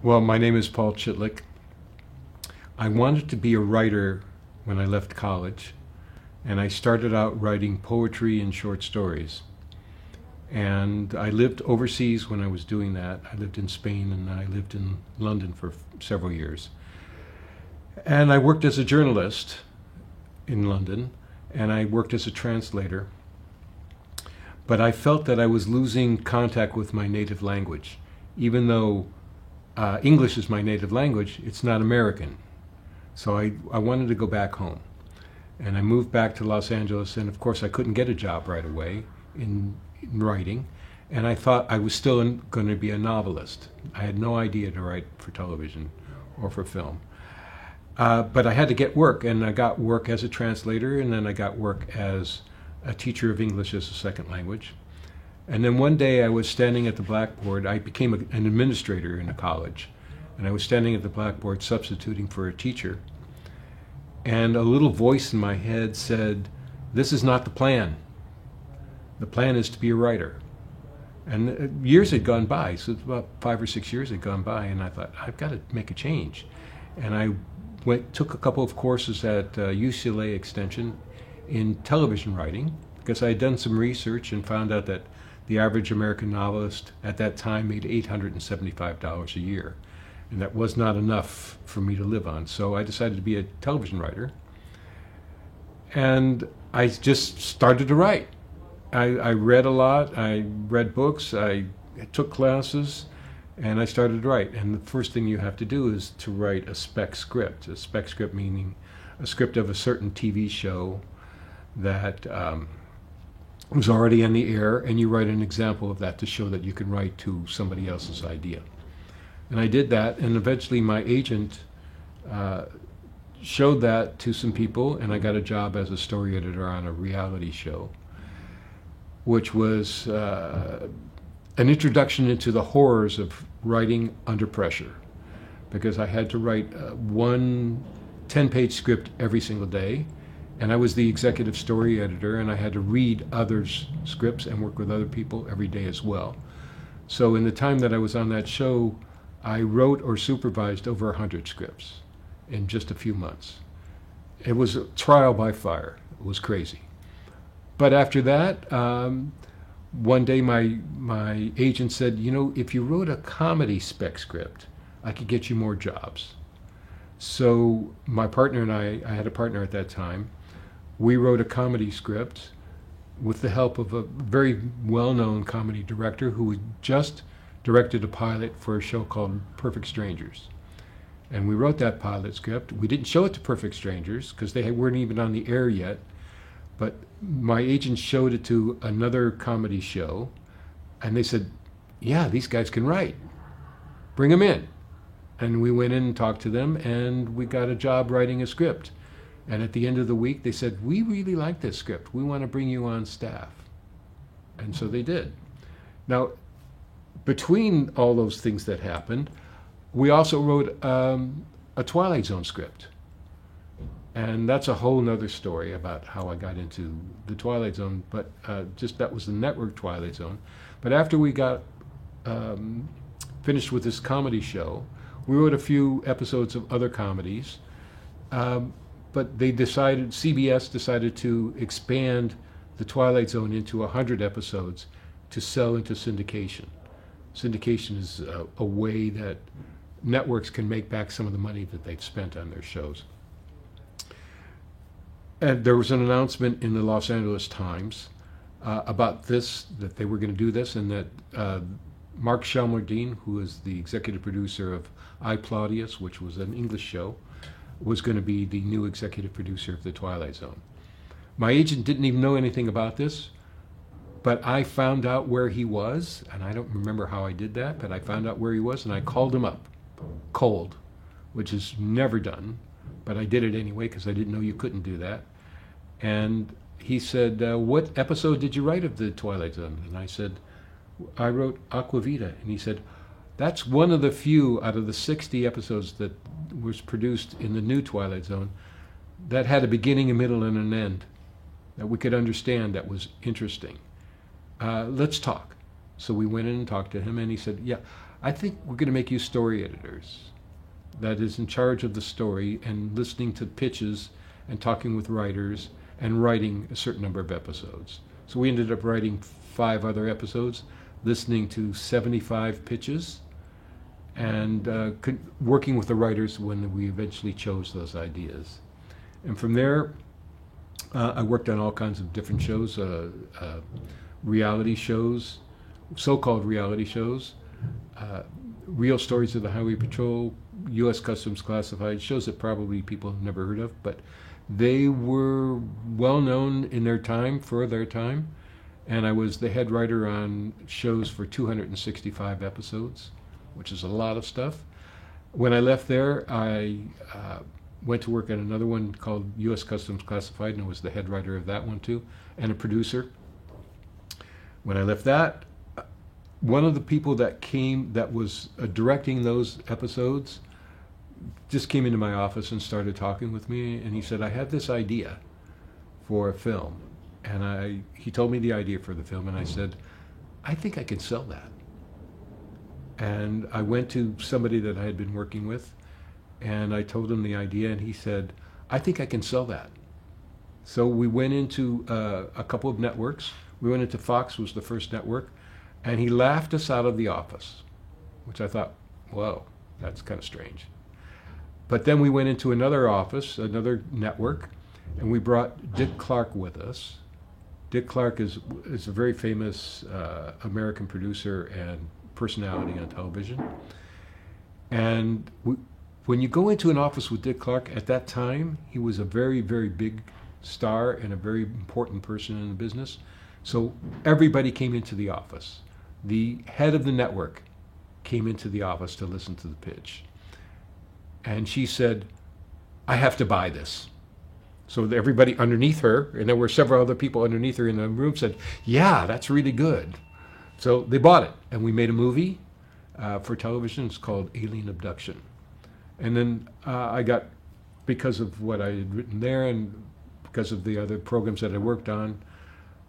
Well, my name is Paul Chitlick. I wanted to be a writer when I left college, and I started out writing poetry and short stories. And I lived overseas when I was doing that. I lived in Spain and I lived in London for several years. And I worked as a journalist in London, and I worked as a translator. But I felt that I was losing contact with my native language. Even though English is my native language, it's not American. So I wanted to go back home. And I moved back to Los Angeles, and of course I couldn't get a job right away in writing. And I thought I was still going to be a novelist. I had no idea to write for television or for film. But I had to get work, and I got work as a translator, and then I got work as a teacher of English as a second language. And then one day I was standing at the blackboard. I became an administrator in a college, and I was standing at the blackboard substituting for a teacher. And a little voice in my head said, "This is not the plan. The plan is to be a writer." And years had gone by, so about 5 or 6 years had gone by, and I thought, I've got to make a change. And I took a couple of courses at UCLA Extension in television writing, because I had done some research and found out that the average American novelist at that time made $875 a year. And that was not enough for me to live on. So I decided to be a television writer. And I just started to write. I read a lot. I read books. I took classes. And I started to write. And the first thing you have to do is to write a spec script. A spec script meaning a script of a certain TV show that was already on the air, and you write an example of that to show that you can write to somebody else's idea. And I did that, and eventually my agent showed that to some people, and I got a job as a story editor on a reality show, which was an introduction into the horrors of writing under pressure, because I had to write one 10-page script every single day, and I was the executive story editor, and I had to read others' scripts and work with other people every day as well. So in the time that I was on that show, I wrote or supervised over 100 scripts in just a few months. It was a trial by fire. It was crazy. But after that, one day my agent said, if you wrote a comedy spec script, I could get you more jobs. So my partner and I had a partner at that time, we wrote a comedy script with the help of a very well-known comedy director who had just directed a pilot for a show called Perfect Strangers. And we wrote that pilot script. We didn't show it to Perfect Strangers because they weren't even on the air yet. But my agent showed it to another comedy show, and they said, "Yeah, these guys can write. Bring them in." And we went in and talked to them, and we got a job writing a script. And at the end of the week, they said, "We really like this script. We want to bring you on staff." And so they did. Now, between all those things that happened, we also wrote a Twilight Zone script. And that's a whole nother story about how I got into the Twilight Zone, but that was the network Twilight Zone. But after we got finished with this comedy show, we wrote a few episodes of other comedies, but CBS decided to expand the Twilight Zone into 100 episodes to sell into syndication. Syndication is a way that networks can make back some of the money that they've spent on their shows. And there was an announcement in the Los Angeles Times about this, that they were going to do this, and that Mark Shelmerdine, who is the executive producer of I, Claudius, which was an English show, was going to be the new executive producer of The Twilight Zone. My agent didn't even know anything about this, but I found out where he was, and I don't remember how I did that, but I found out where he was, and I called him up, cold, which is never done, but I did it anyway because I didn't know you couldn't do that. And he said, "What episode did you write of The Twilight Zone?" And I said, "I wrote Aquavita." And he said, "That's one of the few out of the 60 episodes that was produced in the new Twilight Zone that had a beginning, a middle, and an end that we could understand, that was interesting. Let's talk." So we went in and talked to him, and he said, "Yeah, I think we're going to make you story editors. That is in charge of the story and listening to pitches and talking with writers and writing a certain number of episodes. So we ended up writing 5 other episodes, listening to 75 pitches, and working with the writers when we eventually chose those ideas. And from there, I worked on all kinds of different shows, reality shows, so-called reality shows, real stories of the Highway Patrol, U.S. Customs Classified, shows that probably people have never heard of, but they were well known in their time, for their time, and I was the head writer on shows for 265 episodes, which is a lot of stuff. When I left there, I went to work on another one called U.S. Customs Classified, and I was the head writer of that one too, and a producer. When I left that, one of the people that was directing those episodes just came into my office and started talking with me, and he said, I have this idea for a film. And he told me the idea for the film, and I said, I think I can sell that. And I went to somebody that I had been working with, and I told him the idea, and he said, I think I can sell that. So we went into a couple of networks. We went into Fox, was the first network, and he laughed us out of the office, which I thought, whoa, that's kind of strange. But then we went into another office, another network, and we brought Dick Clark with us. Dick Clark is a very famous American producer and personality on television. And when you go into an office with Dick Clark, at that time, he was a very, very big star and a very important person in the business. So everybody came into the office. The head of the network came into the office to listen to the pitch. And she said, I have to buy this. So everybody underneath her, and there were several other people underneath her in the room, said, yeah, that's really good. So they bought it, and we made a movie for television. It's called Alien Abduction. And then I got, because of what I had written there and because of the other programs that I worked on,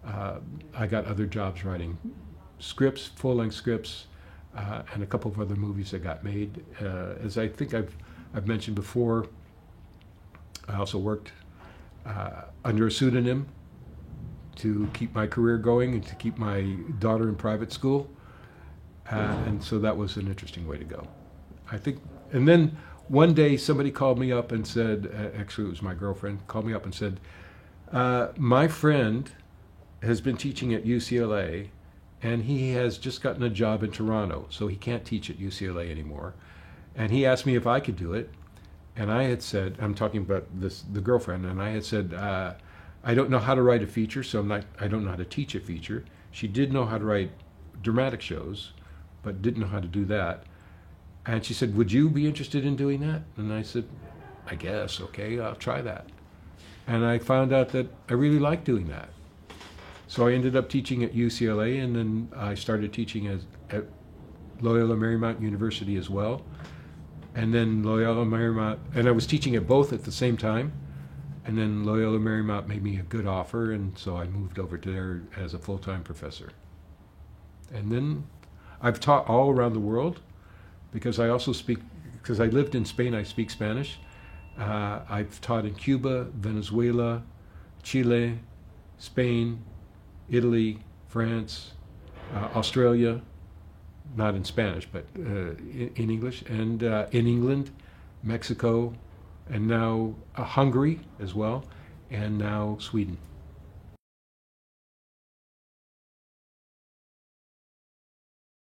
I got other jobs writing scripts, full-length scripts, and a couple of other movies that got made. As I think I've mentioned before, I also worked under a pseudonym to keep my career going and to keep my daughter in private school. And so that was an interesting way to go, I think. And then one day somebody called me up and said, actually it was my girlfriend, called me up and said, my friend has been teaching at UCLA and he has just gotten a job in Toronto, so he can't teach at UCLA anymore. And he asked me if I could do it. And I had said, I'm talking about the girlfriend, and I had said, I don't know how to write a feature, so I don't know how to teach a feature. She did know how to write dramatic shows, but didn't know how to do that. And she said, would you be interested in doing that? And I said, I guess, okay, I'll try that. And I found out that I really liked doing that. So I ended up teaching at UCLA, and then I started teaching at Loyola Marymount University as well. And then Loyola Marymount, and I was teaching at both at the same time. And then Loyola Marymount made me a good offer, and so I moved over to there as a full-time professor. And then I've taught all around the world, because I also speak, because I lived in Spain, I speak Spanish. I've taught in Cuba, Venezuela, Chile, Spain, Italy, France, Australia, not in Spanish, but in English, and in England, Mexico, and now Hungary as well, and now Sweden.